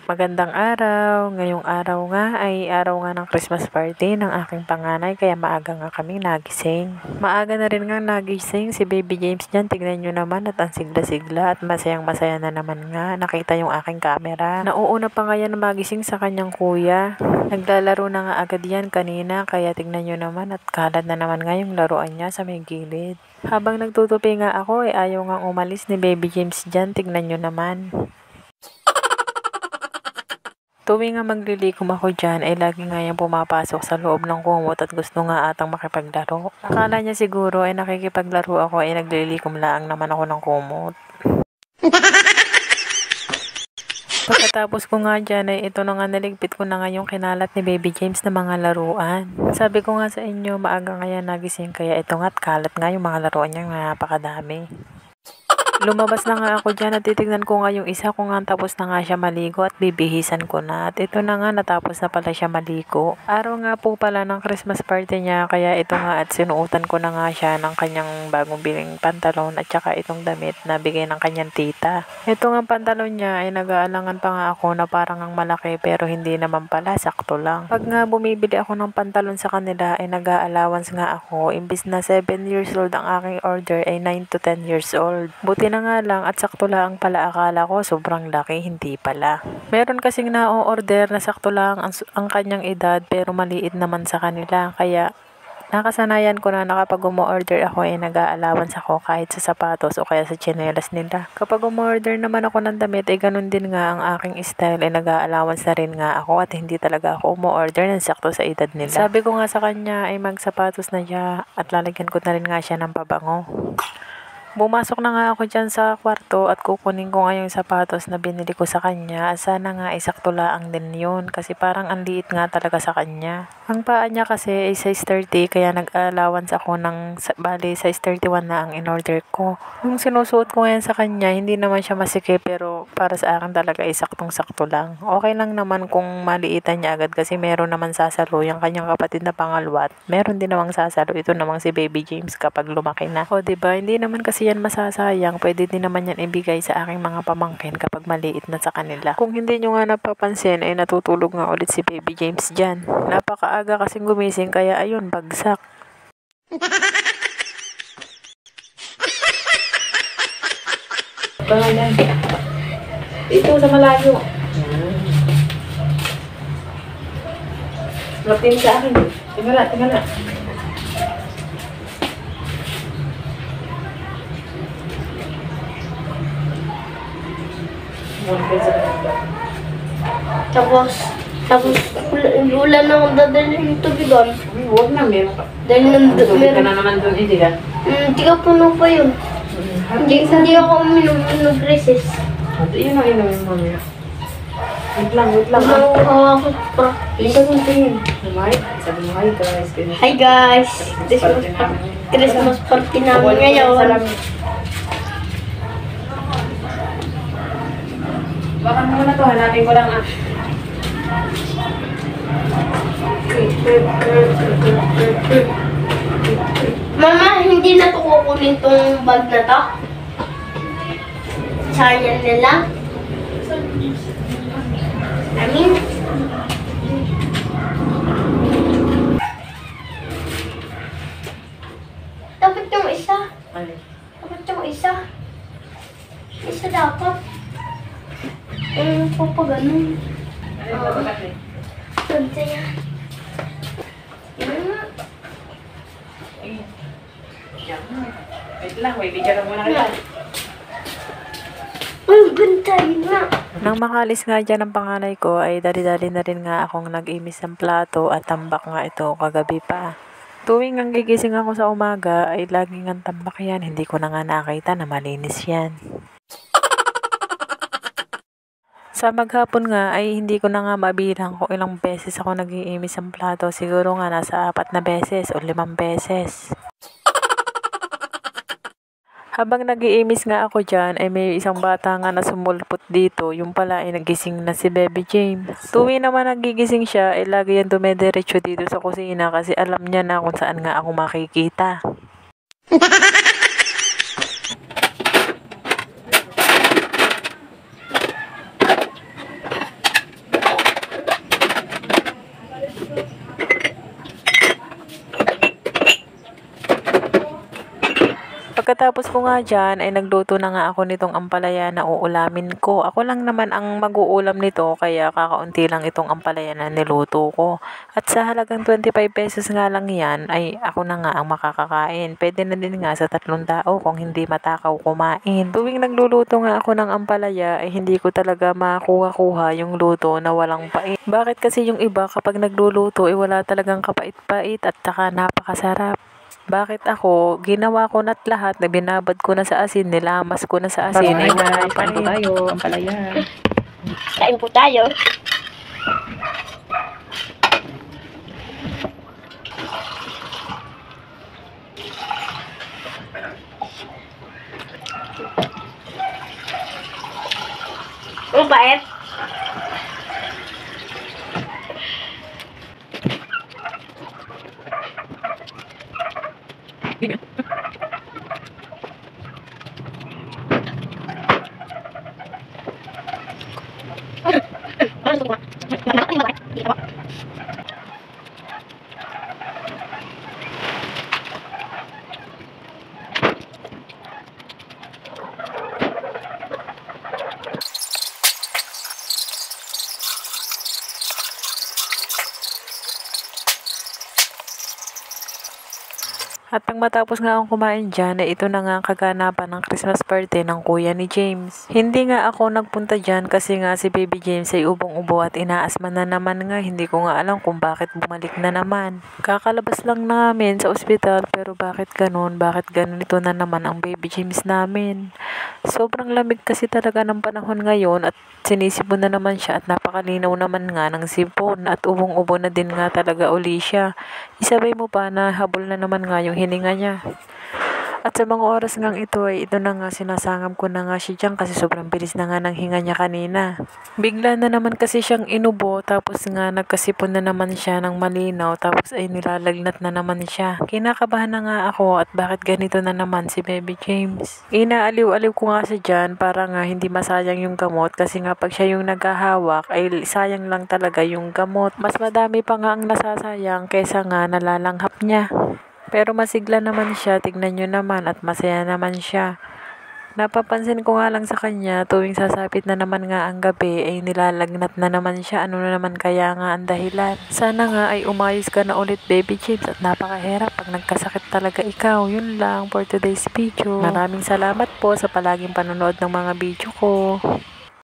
Magandang araw. Ngayong araw nga ay araw nga ng Christmas party ng aking panganay kaya maaga nga kaming nagising. Maaga na rin nga nagising si Baby James dyan. Tignan nyo naman at ang sigla-sigla at masayang masaya na naman nga. Nakita yung aking camera. Nauuna pa nga yan magising sa kanyang kuya. Naglalaro na nga agad yan kanina kaya tignan nyo naman at kalat na naman nga yung laruan niya sa may gilid. Habang nagtutupi nga ako ay ayaw nga umalis ni Baby James dyan. Tignan nyo naman. Tuwing nga maglilikom ako dyan ay lagi nga yung pumapasok sa loob ng kumot at gusto nga atang makipaglaro. Akala niya siguro ay nakikipaglaro ako ay naglilikom lang naman ako ng kumot. Pagkatapos ko nga dyan ay ito na nga naligpit ko na nga yung kinalat ni Baby James na mga laruan. Sabi ko nga sa inyo maaga nga yan nagising kaya ito nga't kalat nga yung mga laruan niya nga napakadami. Lumabas na nga ako dyan at titignan ko nga yung isa ko nga tapos na nga siya maligo at bibihisan ko na. At ito na nga natapos na pala siya maligo. Araw nga po pala ng Christmas party niya kaya ito nga at sinuotan ko na nga siya ng kanyang bagong biling pantalon at saka itong damit na bigay ng kanyang tita. Ito nga pantalon niya ay nag-aalangan pa nga ako na parang ang malaki pero hindi naman pala, sakto lang. Pag nga bumibili ako ng pantalon sa kanila ay nag-a-allowance nga ako. Imbis na 7 years old ang aking order ay 9 to 10 years old. Buti na nga lang at sakto lang pala akala ko sobrang laki, hindi pala. Meron kasing na-order na sakto lang ang kanyang edad pero maliit naman sa kanila kaya nakasanayan ko na kapag umu-order ako ay nag-a-allowance ako kahit sa sapatos o kaya sa tsinelas nila. Kapag umu-order naman ako ng damit ay ganun din nga ang aking style ay nag-a-allowance na rin nga ako at hindi talaga ako umu-order ng sakto sa edad nila. Sabi ko nga sa kanya ay magsapatos na siya at lalagyan ko na rin nga siya ng pabango. Bumasok na nga ako dyan sa kwarto at kukunin ko nga yung sapatos na binili ko sa kanya. Sana nga isakto lang din yun kasi parang ang liit nga talaga sa kanya. Ang paa niya kasi ay size 30 kaya nag-allowance ako ng bali size 31 na ang in-order ko. Yung sinusuot ko ngayon sa kanya hindi naman siya masikip pero para sa akin talaga ay saktong-sakto lang. Okay lang naman kung maliitan niya agad kasi meron naman sasalo yung kanyang kapatid na pangalawa. Meron din namang sasalo ito namang si Baby James kapag lumaki na. O diba hindi naman kasi yan masasayang, pwede din naman yan ibigay sa aking mga pamangkin kapag maliit na sa kanila. Kung hindi nyo nga napapansin ay natutulog nga ulit si Baby James dyan. Napakaaga kasing gumising kaya ayun, bagsak. Pangalan. Ito sa malayo. Lapin sa akin. Tingala. Tapos, wala na akong dadalhin yung tubigan. Huwag na, meron ka. Dahil Tubig ka na naman doon, hindi ka? Tiga puno pa yun. Hindi ako uminom ng recess. Ito yun ang inumin mo niya. Wait lang. Nakuha ako pa. Isa kong tingin. Sabi mo, hi guys. Hi guys! Christmas party namin ngayon. Baka muna to, hanapin ko lang Mama, hindi na to kukunin tong bag na to. Sayang na lang. Dapat yung isa. Isa dapat. Pa ganun. Ganda yan. Wait lang, bigyan mo na kita. Ang ganda yun nga. Nang makalis nga dyan ang panganay ko ay dali-dali na rin nga akong nag-imis ng plato at tambak nga ito kagabi pa. Tuwing ang gigising ako sa umaga ay laging ang tambak yan, hindi ko na nga nakita na malinis yan. Sa maghapon nga ay hindi ko na nga mabilang kung ilang beses ako nag-iimis ng plato. Siguro nga nasa 4 na beses o 5 beses. Habang nag-iimis nga ako dyan ay may isang bata nga na sumulpot dito. Yung pala ay nagising na si Baby James. Tuwi naman nagigising siya ay lagi yan dumediretso dito sa kusina kasi alam niya na kung saan nga ako makikita. Pagkatapos ko nga dyan ay nagluto na nga ako nitong ampalaya na uulamin ko. Ako lang naman ang mag-uulam nito kaya kakaunti lang itong ampalaya na niluto ko. At sa halagang 25 pesos nga lang yan ay ako na nga ang makakakain. Pwede na din nga sa 3 tao kung hindi matakaw kumain. Tuwing nagluluto nga ako ng ampalaya ay hindi ko talaga makuha-kuha yung luto na walang pait. Bakit kasi yung iba kapag nagluluto ay wala talagang kapait-pait at saka napakasarap. Bakit ako, ginawa ko na't lahat, na binabad ko na sa asin, nilamas ko na sa asin. Ay guys, kain po tayo, ang palaya. Kain po tayo. Ang bait. At nang matapos nga akong kumain dyan, ay ito na nga ang kaganapan ng Christmas party ng kuya ni James. Hindi nga ako nagpunta dyan kasi nga si Baby James ay ubong-ubo at inaasma na naman nga. Hindi ko nga alam kung bakit bumalik na naman. Kakalabas lang namin sa ospital pero bakit ganun? Bakit ganito na naman ang Baby James namin? Sobrang lamig kasi talaga ng panahon ngayon at sinisipon na naman siya at napakalinaw naman nga ng sipon at ubong-ubo na din nga talaga uli siya. Isabay mo pa na habol na naman nga yung hininga niya. At sa mga oras ngang ito ay ito na nga sinasangam ko na nga siya dyan kasi sobrang bilis na nga ng hinga niya kanina. Bigla na naman kasi siyang inubo tapos nga nagkasipon na naman siya ng malinaw tapos ay nilalagnat na naman siya. Kinakabahan na nga ako at bakit ganito na naman si Baby James. Inaaliw-aliw ko nga siya dyan para nga hindi masayang yung gamot kasi nga pag siya yung naghahawak ay sayang lang talaga yung gamot. Mas madami pa nga ang nasasayang kaysa nga nalalanghap niya. Pero masigla naman siya, tignan nyo naman at masaya naman siya. Napapansin ko nga lang sa kanya, tuwing sasapit na naman nga ang gabi ay nilalagnat na naman siya. Ano na naman kaya nga ang dahilan? Sana nga ay umayos ka na ulit Baby James at napakahirap pag nagkasakit talaga ikaw. Yun lang for today's video. Maraming salamat po sa palaging panonood ng mga video ko.